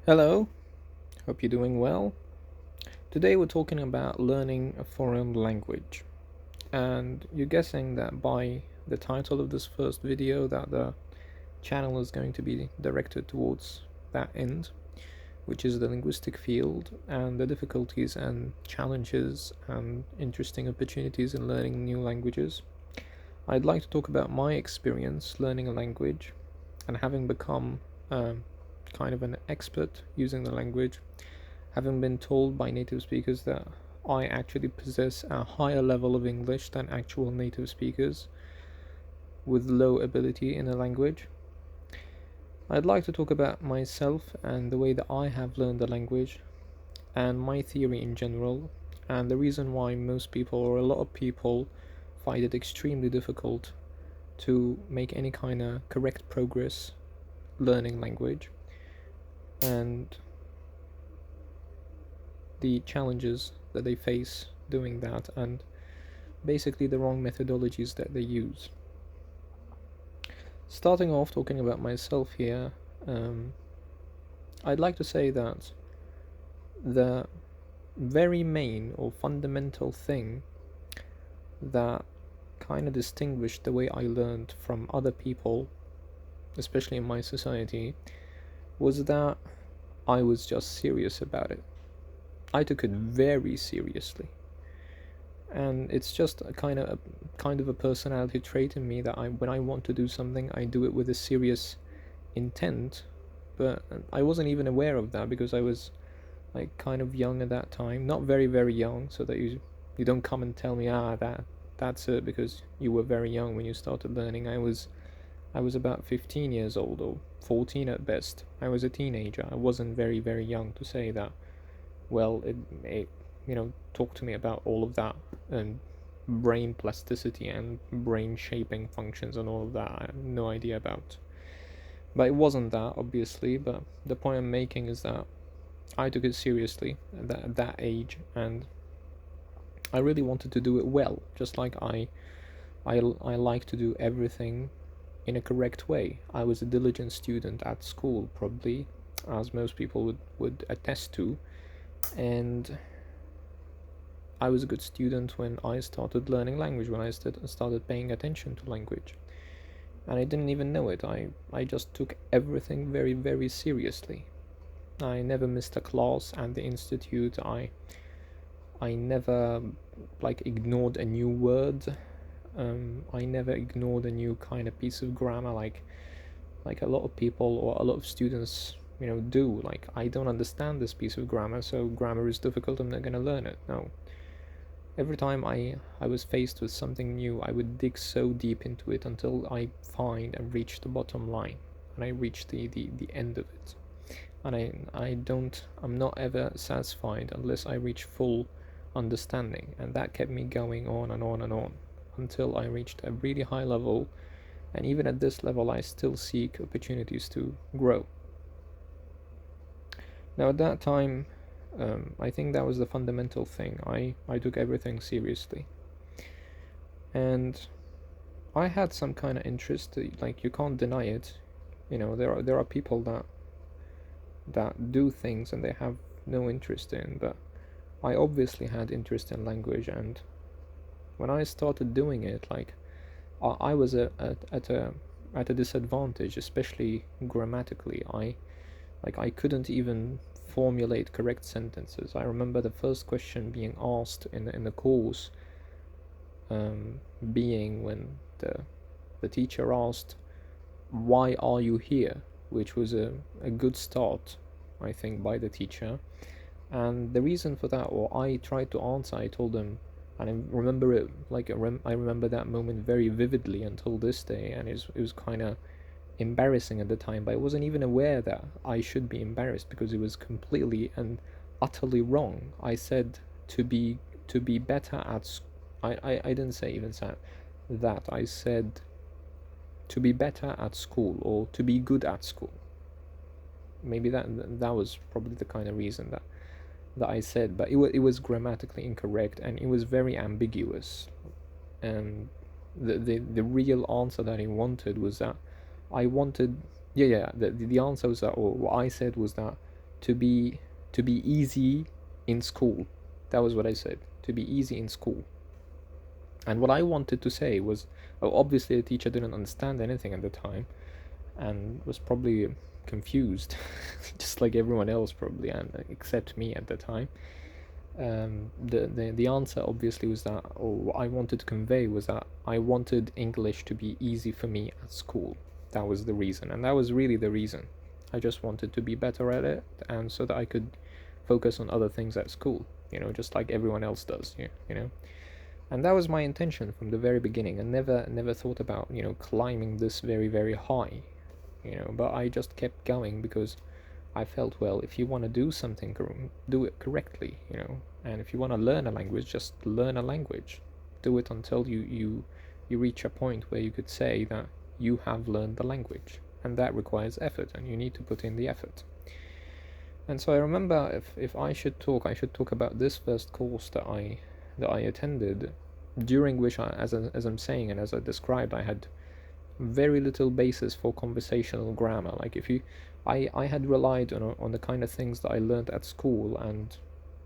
Hello, hope you're doing well. Today we're talking about learning a foreign language. And you're guessing that by the title of this first video that the channel is going to be directed towards that end, which is the linguistic field and the difficulties and challenges and interesting opportunities in learning new languages. I'd like to talk about my experience learning a language and having become kind of an expert using the language, having been told by native speakers that I actually possess a higher level of English than actual native speakers with low ability in the language. I'd like to talk about myself and the way that I have learned the language and my theory in general, and the reason why most people or a lot of people find it extremely difficult to make any kind of correct progress learning language, and the challenges that they face doing that, and basically the wrong methodologies that they use. Starting off talking about myself here, um, I'd like to say that the very main or fundamental thing that kind of distinguished the way I learned from other people, especially in my society, was that I was just serious about it. I took it very seriously. And it's just a kind of a personality trait in me that when I want to do something, I do it with a serious intent. But I wasn't even aware of that because I was like kind of young at that time, not very young, so that you don't come and tell me that's it because you were very young when you started learning. I was about 15 years old, or 14 at best. I was a teenager. I wasn't very young to say that. Well, it talk to me about all of that and brain plasticity and brain shaping functions and all of that. I have no idea about. But it wasn't that, obviously. But the point I'm making is that I took it seriously at that age, and I really wanted to do it well, just like I like to do everything in a correct way. I was a diligent student at school, probably, as most people would attest to, and I was a good student when I started learning language, when I started paying attention to language. And I didn't even know it. I just took everything very seriously. I never missed a class at the institute. I never ignored a new word. I never ignored a new kind of piece of grammar like a lot of people or a lot of students do. Like, I don't understand this piece of grammar, so grammar is difficult, I'm not going to learn it. No, every time I was faced with something new, I would dig so deep into it until I find and reach the bottom line, and I reach the end of it. And I'm not ever satisfied unless I reach full understanding, and that kept me going on and on and on until I reached a really high level. And even at this level, I still seek opportunities to grow. Now, at that time, I think that was the fundamental thing. I took everything seriously, and I had some kind of interest. Like, you can't deny it. There are people that do things and they have no interest in, but I obviously had interest in language, and when I started doing it, like, I was at a disadvantage, especially grammatically. I couldn't even formulate correct sentences. I remember the first question being asked in the course, being when the teacher asked, "Why are you here?" which was a good start, I think, by the teacher. And the reason for that, or I tried to answer, I told them, and I remember it like I remember that moment very vividly until this day, and it was kind of embarrassing at the time, but I wasn't even aware that I should be embarrassed because it was completely and utterly wrong. I said to be better at. I didn't say even that. I said to be better at school or to be good at school. Maybe that was probably the kind of reason that I said, but it was grammatically incorrect and it was very ambiguous. And the real answer that he wanted was that I wanted, yeah, the answer was that, or what I said was that, to be easy in school. That was what I said. To be easy in school. And what I wanted to say was, oh, obviously the teacher didn't understand anything at the time, and was probably confused, just like everyone else probably, and except me at the time. The answer obviously was that, or what I wanted to convey was that I wanted English to be easy for me at school. That was the reason, and that was really the reason. I just wanted to be better at it, and so that I could focus on other things at school, just like everyone else does, And that was my intention from the very beginning, and never thought about, climbing this very, very high, but I just kept going because I felt, well, if you want to do something, do it correctly, and if you want to learn a language, just learn a language. Do it until you reach a point where you could say that you have learned the language, and that requires effort, and you need to put in the effort. And so I remember, if I should talk about this first course that I attended, during which as I'm saying and as I described, I had very little basis for conversational grammar. Like I had relied on the kind of things that I learned at school, and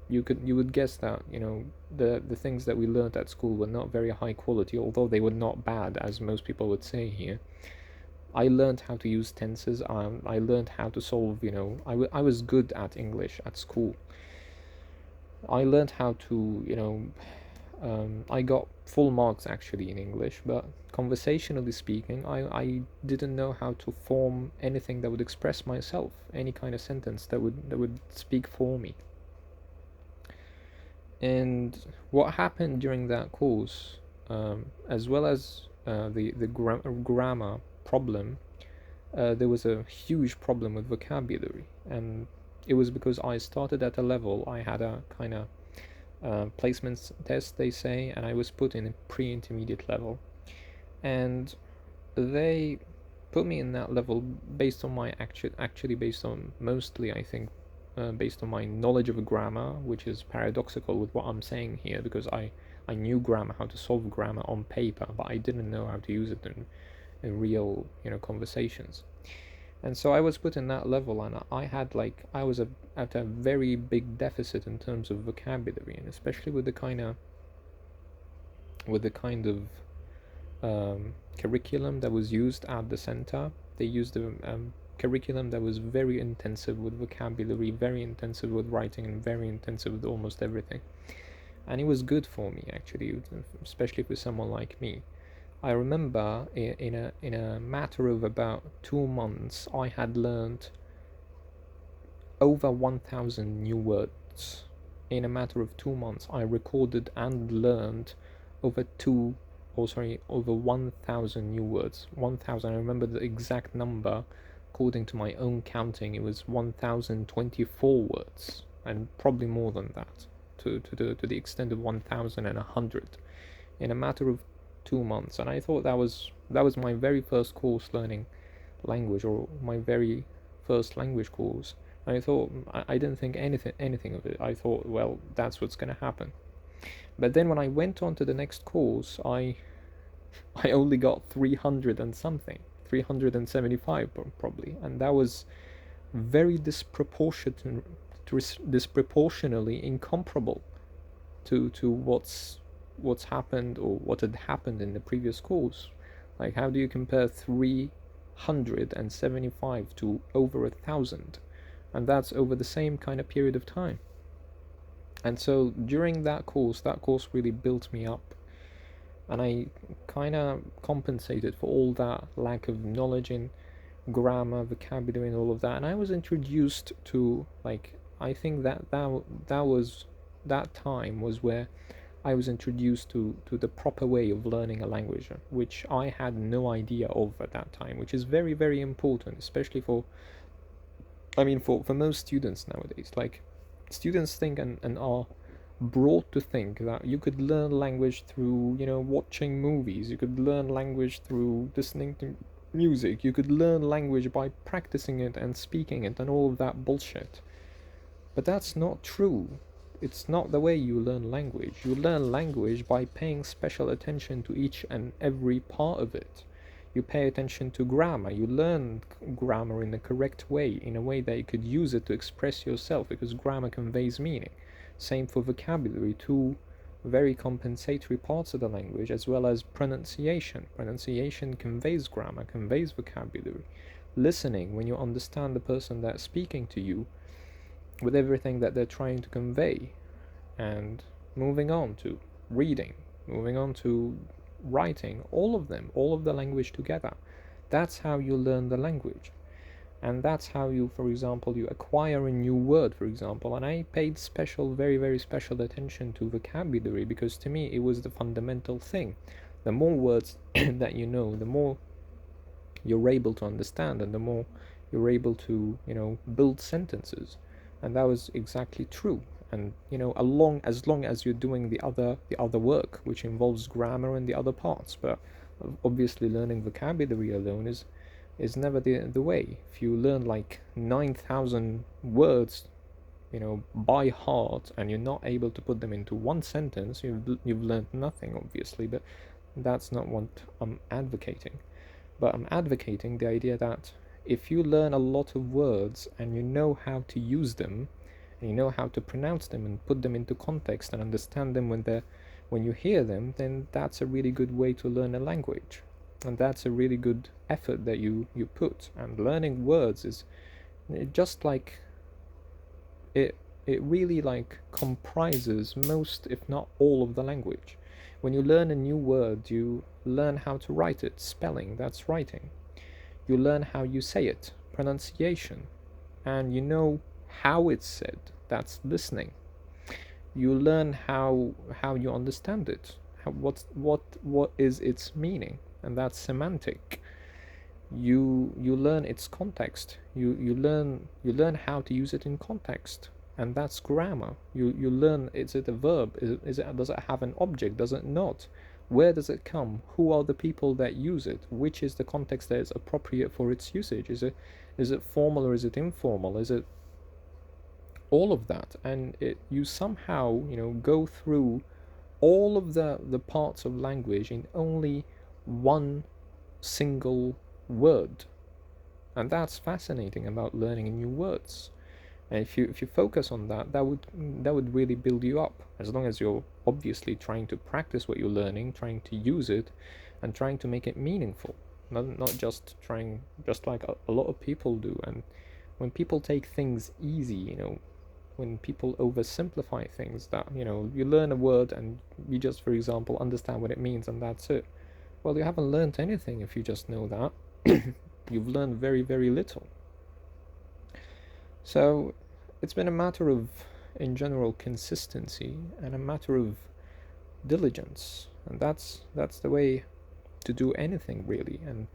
you would guess that the things that we learned at school were not very high quality, although they were not bad, as most people would say here. I learned how to use tenses. I learned how to solve. I was good at English at school. I learned how to. I got full marks actually in English, but conversationally speaking, I didn't know how to form anything that would express myself, any kind of sentence that would speak for me. And what happened during that course, as well as the grammar problem, there was a huge problem with vocabulary, and it was because I started at a level. I had a kind of placements test, they say, and I was put in a pre-intermediate level, and they put me in that level based on my actually based on mostly, I think, based on my knowledge of grammar, which is paradoxical with what I'm saying here, because I knew grammar, how to solve grammar on paper, but I didn't know how to use it in real conversations. And so I was put in that level, and I was at a very big deficit in terms of vocabulary, and especially with the kind of curriculum that was used at the center. They used a curriculum that was very intensive with vocabulary, very intensive with writing, and very intensive with almost everything. And it was good for me, actually, especially for someone like me. I remember in a matter of about 2 months, I had learned over 1,000 new words. In a matter of 2 months, I recorded and learned over 1,000 new words. 1,000. I remember the exact number. According to my own counting, it was 1,024 words, and probably more than that, to the extent of 1,100 in a matter of 2 months. And I thought that was my very first course learning language, or my very first language course. And I thought, I didn't think anything of it. I thought, well, that's what's going to happen. But then when I went on to the next course, I only got 300 and something, 375 probably, and that was very disproportionately incomparable to what's happened, or what had happened in the previous course. Like, how do you compare 375 to over 1,000? And that's over the same kind of period of time. And so during that course really built me up, and I kind of compensated for all that lack of knowledge in grammar, vocabulary, and all of that. And I was introduced to, like, I think that time was where I was introduced to the proper way of learning a language, which I had no idea of at that time, which is very, very important, especially for most students nowadays. Like, students think and are brought to think that you could learn language through, watching movies, you could learn language through listening to music, you could learn language by practicing it and speaking it and all of that bullshit. But that's not true. It's not the way you learn language. You learn language by paying special attention to each and every part of it. You pay attention to grammar. You learn grammar in the correct way, in a way that you could use it to express yourself, because grammar conveys meaning. Same for vocabulary, two very compensatory parts of the language, as well as pronunciation. Pronunciation conveys grammar, conveys vocabulary. Listening, when you understand the person that's speaking to you with everything that they're trying to convey. And moving on to reading, moving on to writing, all of them, all of the language together. That's how you learn the language. And that's how you, for example, you acquire a new word, for example. And I paid special, very, very special attention to vocabulary, because to me it was the fundamental thing. The more words that you know, the more you're able to understand, and the more you're able to, build sentences. And that was exactly true. And as long as you're doing the other work, which involves grammar and the other parts. But obviously learning vocabulary alone is never the way. If you learn like 9,000 words, by heart, and you're not able to put them into one sentence, you've learned nothing, obviously. But that's not what I'm advocating. But I'm advocating the idea that if you learn a lot of words and you know how to use them, and you know how to pronounce them and put them into context and understand them when you hear them, then that's a really good way to learn a language. And that's a really good effort that you put. And learning words is just like it really like comprises most, if not all, of the language. When you learn a new word, you learn how to write it. Spelling, that's writing. You learn how you say it, pronunciation, and you know how it's said, that's listening. You learn how you understand it, what is its meaning, and that's semantic. You learn its context. You learn how to use it in context, and that's grammar. You learn, is it a verb? Does it have an object? Does it not? Where does it come? Who are the people that use it? Which is the context that is appropriate for its usage? Is it formal or is it informal? Is it all of that? And you somehow go through all of the parts of language in only one single word. And that's fascinating about learning new words. And if you focus on that would really build you up, as long as you're obviously trying to practice what you're learning, trying to use it, and trying to make it meaningful. Not just like a lot of people do. And when people take things easy, when people oversimplify things, that you learn a word and you just, for example, understand what it means and that's it. Well, you haven't learned anything if you just know that. You've learned very, very little. So it's been a matter of, in general, consistency, and a matter of diligence. And that's the way to do anything, really. And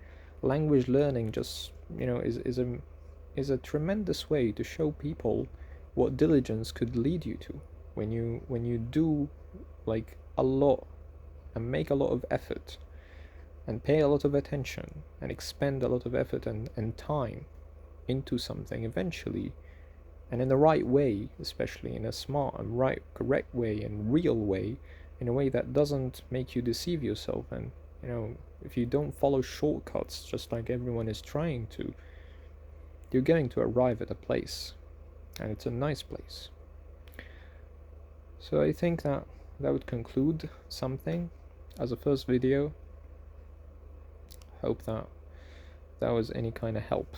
language learning just is a tremendous way to show people what diligence could lead you to. When you do like a lot and make a lot of effort and pay a lot of attention and expend a lot of effort and time into something, eventually, and in the right way, especially in a smart and correct way and real way, in a way that doesn't make you deceive yourself. And if you don't follow shortcuts just like everyone is trying to, you're going to arrive at a place, and it's a nice place. So I think that would conclude something as a first video. Hope that was any kind of help.